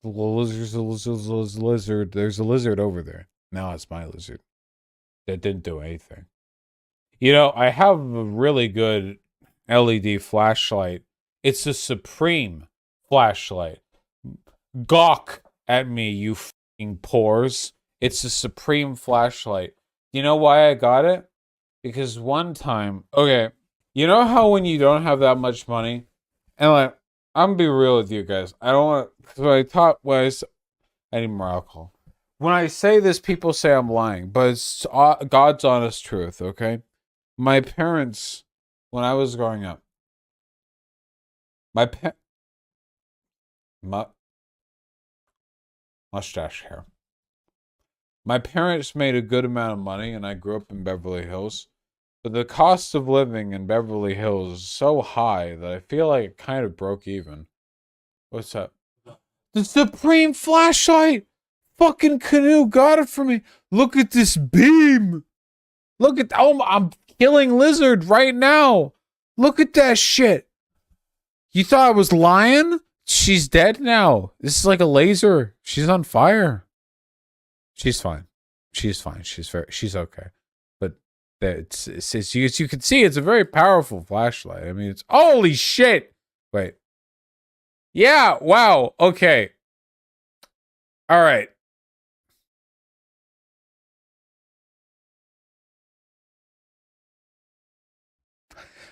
There's a lizard. There's a lizard over there. Now it's my lizard. That didn't do anything. You know, I have a really good LED flashlight. It's a Supreme flashlight. Gawk at me, you fucking pores. It's a Supreme flashlight. You know why I got it? Because one time, okay, you know how when you don't have that much money, and like, I'm gonna be real with you guys. I don't want to, because I need more alcohol. When I say this, people say I'm lying, but it's God's honest truth, okay? My parents, when I was growing up, my pa- mu- mustache hair. My parents made a good amount of money, and I grew up in Beverly Hills. But the cost of living in Beverly Hills is so high that I feel like it kind of broke even. What's up? The Supreme flashlight! Fucking Canoe got it for me. Look at this beam. Look at, oh, I'm killing lizard right now. Look at that shit. You thought I was lying? She's dead now. This is like a laser. She's on fire. She's fine. She's fine. She's okay. But it's you can see, it's a very powerful flashlight. I mean, it's holy shit. Wait. Yeah. Wow. Okay. All right.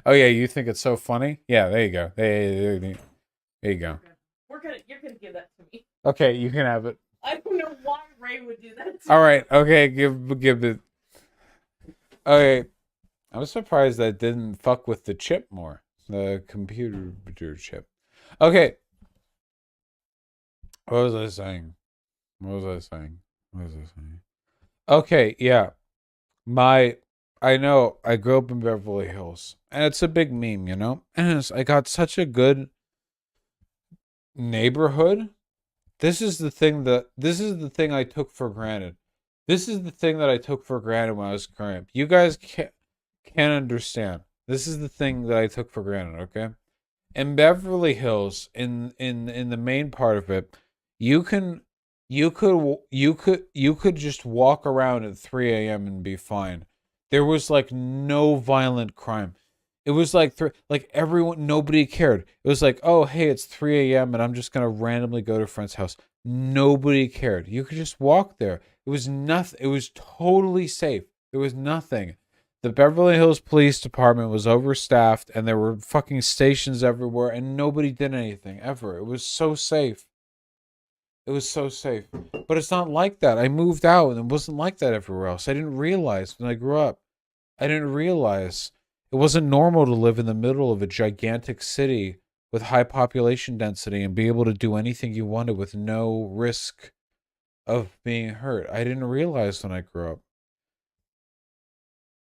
Oh yeah, you think it's so funny? Yeah. There you go. There you go. You're gonna give that to me. Okay, you can have it. I don't know why Ray would do that to All me. right. Okay. Give it. Okay. I was surprised that didn't fuck with the chip more. The computer chip. Okay. What was I saying? What was I saying? What was I saying? Okay, yeah. My I know I grew up in Beverly Hills. And it's a big meme, you know? And I got such a good neighborhood. This is the thing I took for granted. This is the thing that I took for granted when I was growing up. You guys can't understand. This is the thing that I took for granted, okay? In Beverly Hills, in the main part of it, you can you could just walk around at 3 a.m. and be fine. There was like no violent crime. It was like like everyone, nobody cared. It was like, oh hey, it's 3 a.m. and I'm just gonna randomly go to a friend's house. Nobody cared. You could just walk there. It was nothing. It was totally safe. There was nothing. The Beverly Hills Police Department was overstaffed and there were fucking stations everywhere and nobody did anything ever. It was so safe. It was so safe. But it's not like that. I moved out and it wasn't like that everywhere else. I didn't realize when I grew up. I didn't realize it wasn't normal to live in the middle of a gigantic city with high population density and be able to do anything you wanted with no risk of being hurt. I didn't realize when I grew up.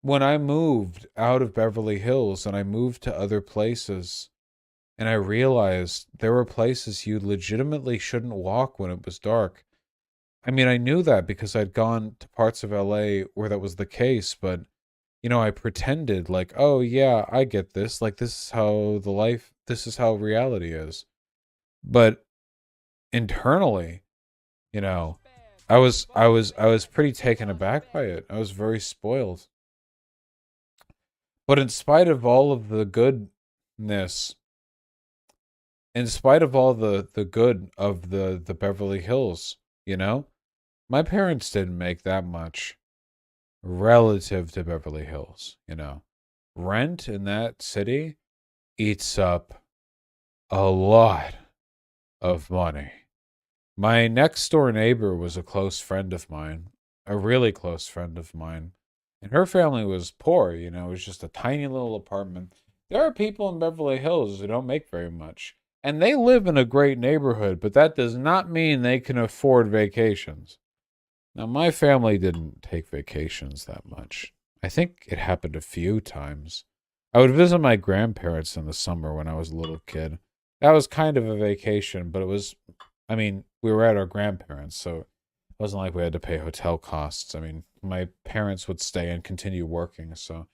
When I moved out of Beverly Hills and I moved to other places, and I realized there were places you legitimately shouldn't walk when it was dark. I mean, I knew that because I'd gone to parts of LA where that was the case, but you know, I pretended like, oh yeah, I get this. Like this is how reality is. But internally, you know, I was pretty taken aback by it. I was very spoiled. But in spite of all of the goodness, in spite of all the good of the Beverly Hills, you know, my parents didn't make that much relative to Beverly Hills, you know. Rent in that city eats up a lot of money. My next door neighbor was a close friend of mine, a really close friend of mine. And her family was poor, you know, it was just a tiny little apartment. There are people in Beverly Hills who don't make very much. And they live in a great neighborhood, but that does not mean they can afford vacations. Now, my family didn't take vacations that much. I think it happened a few times. I would visit my grandparents in the summer when I was a little kid. That was kind of a vacation, but it was, I mean, we were at our grandparents, so it wasn't like we had to pay hotel costs. I mean, my parents would stay and continue working, so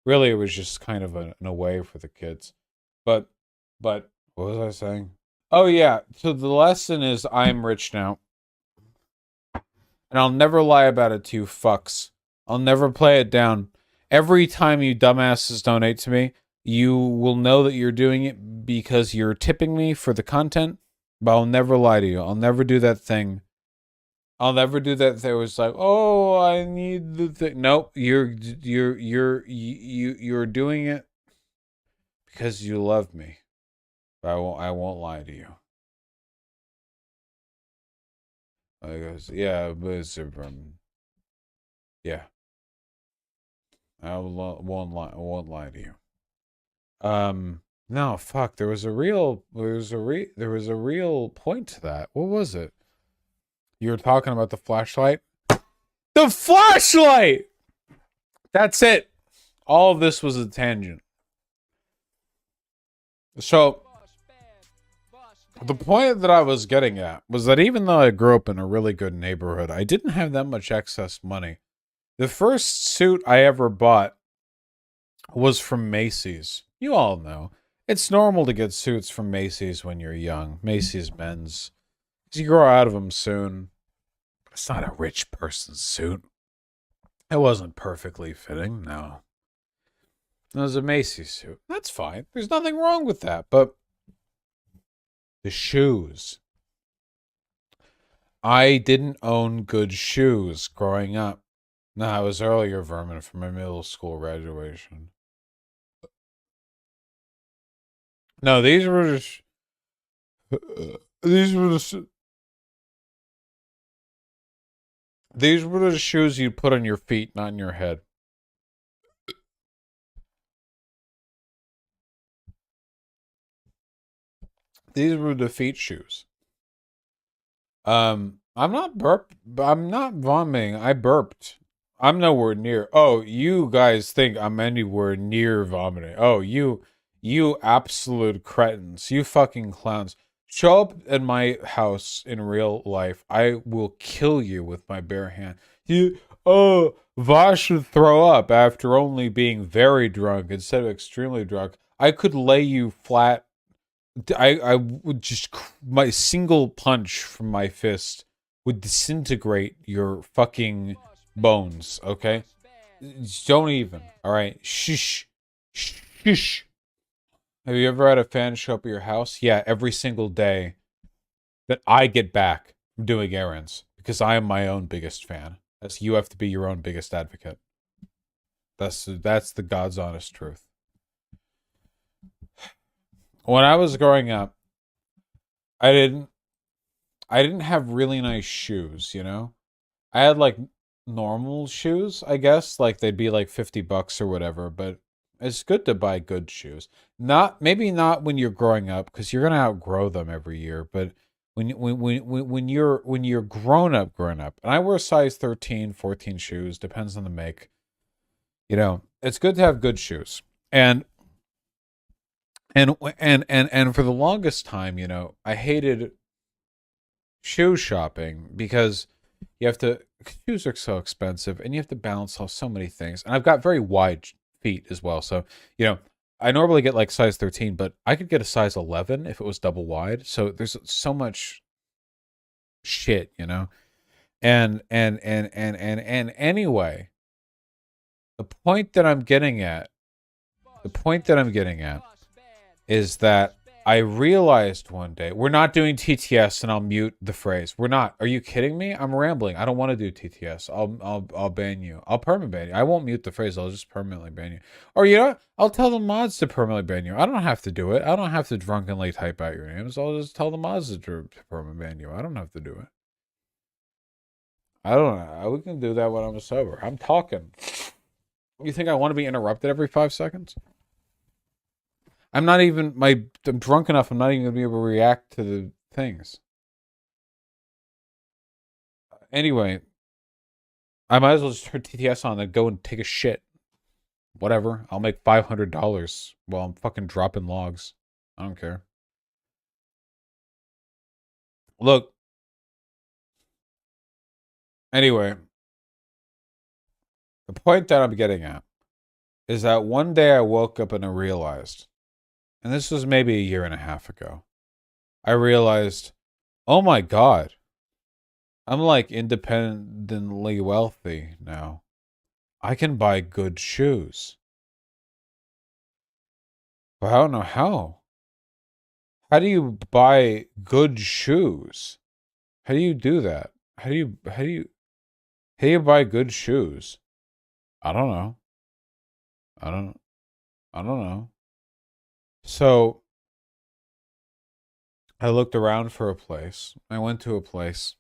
really it was just kind of an away for the kids. But, what was I saying? Oh yeah. So the lesson is I'm rich now. And I'll never lie about it to you fucks. I'll never play it down. Every time you dumbasses donate to me, you will know that you're doing it because you're tipping me for the content. But I'll never lie to you. I'll never do that thing. I'll never do that thing. It was like, oh, I need the thing. Nope, you're doing it because you love me. But I won't lie to you. I goes, yeah, but yeah. I won't lie to you. No, fuck. There was a real point to that. What was it? You were talking about the flashlight. The flashlight. That's it. All of this was a tangent. So the point that I was getting at was that even though I grew up in a really good neighborhood, I didn't have that much excess money. The first suit I ever bought was from Macy's. You all know. It's normal to get suits from Macy's when you're young. Macy's men's. 'Cause you grow out of them soon. It's not a rich person's suit. It wasn't perfectly fitting, no. It was a Macy's suit. That's fine. There's nothing wrong with that. But the shoes. I didn't own good shoes growing up. No, I was earlier, Vermin, for my middle school graduation. No, these were just... These were the... These were the shoes you put on your feet, not in your head. These were the feet shoes. I'm not I'm not vomiting. I burped. I'm nowhere near. Oh, you guys think I'm anywhere near vomiting. Oh, you absolute cretins. You fucking clowns. Show up at my house in real life. I will kill you with my bare hand. Vaush should throw up after only being very drunk instead of extremely drunk. I could lay you flat. I would just, my single punch from my fist would disintegrate your fucking bones, okay? Don't even, all right? Shh. Shh. Have you ever had a fan show up at your house? Yeah, every single day that I get back from doing errands because I am my own biggest fan. That's, you have to be your own biggest advocate. That's the God's honest truth. When I was growing up, I didn't have really nice shoes, you know? I had like normal shoes, I guess, like they'd be like $50 or whatever, but it's good to buy good shoes. Not maybe not when you're growing up because you're going to outgrow them every year, but when you're grown up. And I wear size 13, 14 shoes, depends on the make. You know, it's good to have good shoes. And for the longest time, you know, I hated shoe shopping because you have to, shoes are so expensive and you have to balance off so many things. And I've got very wide feet as well. So, you know, I normally get like size 13, but I could get a size 11 if it was double wide. So there's so much shit, you know? And anyway, the point that I'm getting at, the point that I'm getting at is that I realized one day we're not doing TTS, and I'll mute the phrase. We're not. Are you kidding me? I'm rambling. I don't want to do TTS. I'll ban you. I'll permanently ban you. I won't mute the phrase. I'll just permanently ban you. Or you know what? I'll tell the mods to permanently ban you. I don't have to do it. I don't have to drunkenly type out your names. I'll just tell the mods to permanently ban you. I don't have to do it. I don't know. We can do that when I'm sober. I'm talking. You think I want to be interrupted every 5 seconds? I'm not even I'm drunk enough. I'm not even gonna be able to react to the things. Anyway, I might as well just turn TTS on and go and take a shit. Whatever. I'll make $500 while I'm fucking dropping logs. I don't care. Look. Anyway, the point that I'm getting at is that one day I woke up and I realized, and this was maybe a year and a half ago, I realized, oh my God, I'm like independently wealthy now. I can buy good shoes. But I don't know how. How do you buy good shoes? How do you do that? How do you buy good shoes? I don't know. I don't I don't know. So I looked around for a place. I went to a place,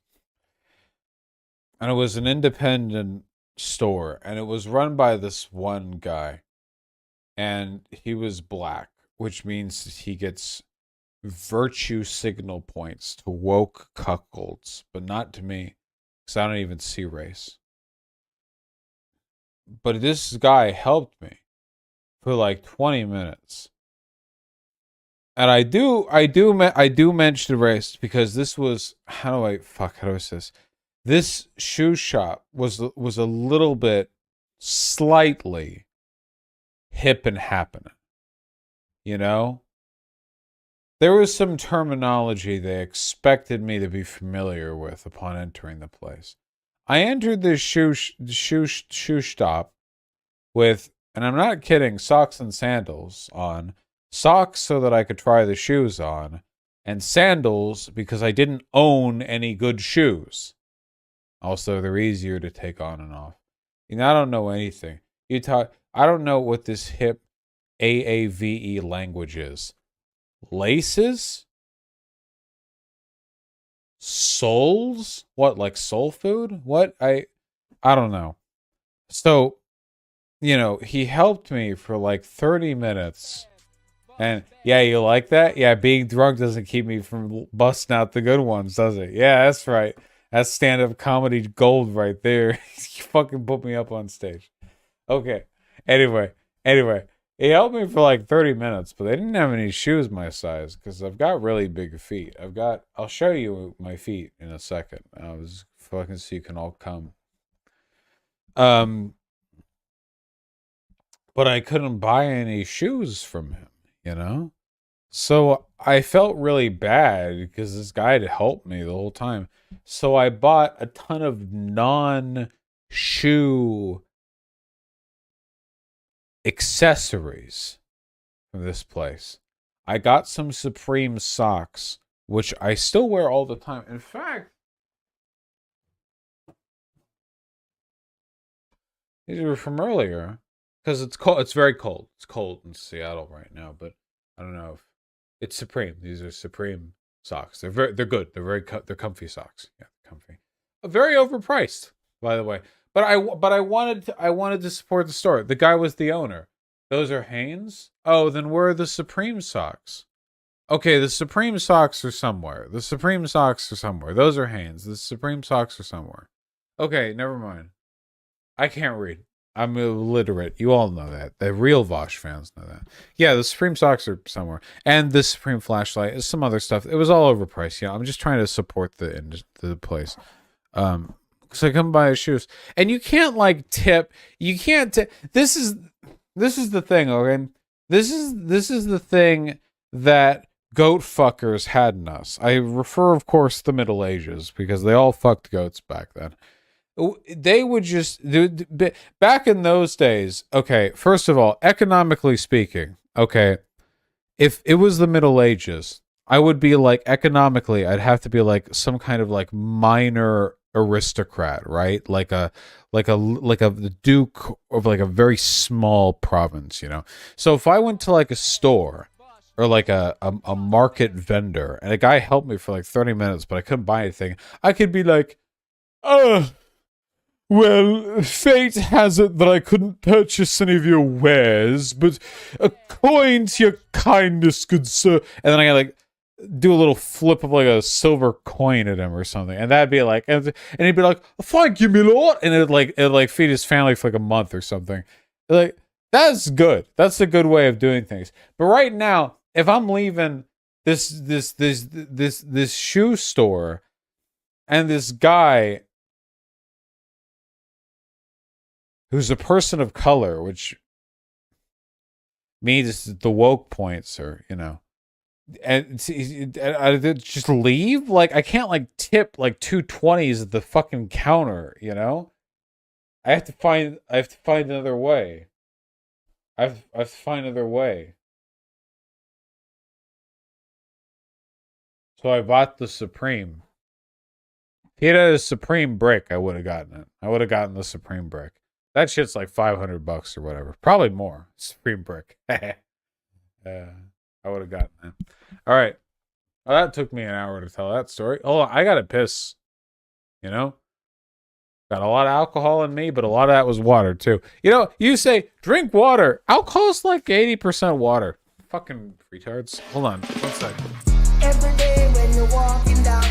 and it was an independent store, and it was run by this one guy, and he was black, which means he gets virtue signal points to woke cuckolds, but not to me, because I don't even see race. But this guy helped me for like 20 minutes. And I do mention race because this was, how do I say this? This shoe shop was a little bit slightly hip and happening, you know? There was some terminology they expected me to be familiar with upon entering the place. I entered this shoe shop with, and I'm not kidding, socks and sandals on. Socks so that I could try the shoes on, and sandals because I didn't own any good shoes. Also, they're easier to take on and off. You know, I don't know anything. I don't know what this hip AAVE language is. Laces? Souls? What, like soul food? What? I don't know. So, he helped me for like 30 minutes. And yeah, you like that? Yeah, being drunk doesn't keep me from busting out the good ones, does it? Yeah, that's right. That's stand-up comedy gold right there. You fucking put me up on stage. Okay. Anyway, he helped me for like 30 minutes, but they didn't have any shoes my size because I've got really big feet. I'll show you my feet in a second. I was fucking so you can all come. Um, but I couldn't buy any shoes from him, you know? So I felt really bad because this guy had helped me the whole time. So I bought a ton of non-shoe accessories from this place. I got some Supreme socks, which I still wear all the time. In fact, these were from earlier because it's cold. It's very cold. It's cold in Seattle right now, but I don't know if it's Supreme. These are Supreme socks. They're good. They're comfy socks. Yeah, comfy. Very overpriced, by the way. But I wanted to support the store. The guy was the owner. Those are Hanes? Oh, then where are the Supreme socks? Okay, the Supreme socks are somewhere. The Supreme socks are somewhere. Those are Hanes. The Supreme socks are somewhere. Okay, never mind. I can't read. I'm illiterate. You all know that. The real Vaush fans know that. Yeah, the Supreme socks are somewhere. And the Supreme flashlight is some other stuff. It was all overpriced. I'm just trying to support the place. Because I come buy his shoes. And you can't like tip. You can't tip. This is the thing, okay? This is the thing that goat fuckers had in us. I refer, of course, to the Middle Ages because they all fucked goats back then. They would just back in those days. Okay, first of all, economically speaking, okay, if it was the Middle Ages, I would be like economically, I'd have to be like some kind of like minor aristocrat, right? Like a duke of like a very small province, you know. So if I went to like a store or like a market vendor and a guy helped me for like 30 minutes, but I couldn't buy anything, I could be like, oh. Well, fate has it that I couldn't purchase any of your wares, but a coin to your kindness, good sir. And then I like do a little flip of like a silver coin at him or something, and that'd be like, and he'd be like, "Thank you, my lord," and it'd feed his family for like a month or something. Like that's good. That's a good way of doing things. But right now, if I'm leaving this shoe store, and this guy who's a person of color, which means the woke points are, and I just leave. Like I can't like tip like 220s at the fucking counter. You know, I have to find another way. I have to find another way. So I bought the Supreme. If he had a Supreme brick, I would have gotten it. I would have gotten the Supreme brick. That shit's like $500 or whatever. Probably more. Supreme brick. I would have gotten that. All right. Well, that took me an hour to tell that story. Oh, I got to piss. You know? Got a lot of alcohol in me, but a lot of that was water too. You know, you say, drink water. Alcohol's like 80% water. Fucking retards. Hold on. 1 second. Every day when you're walking down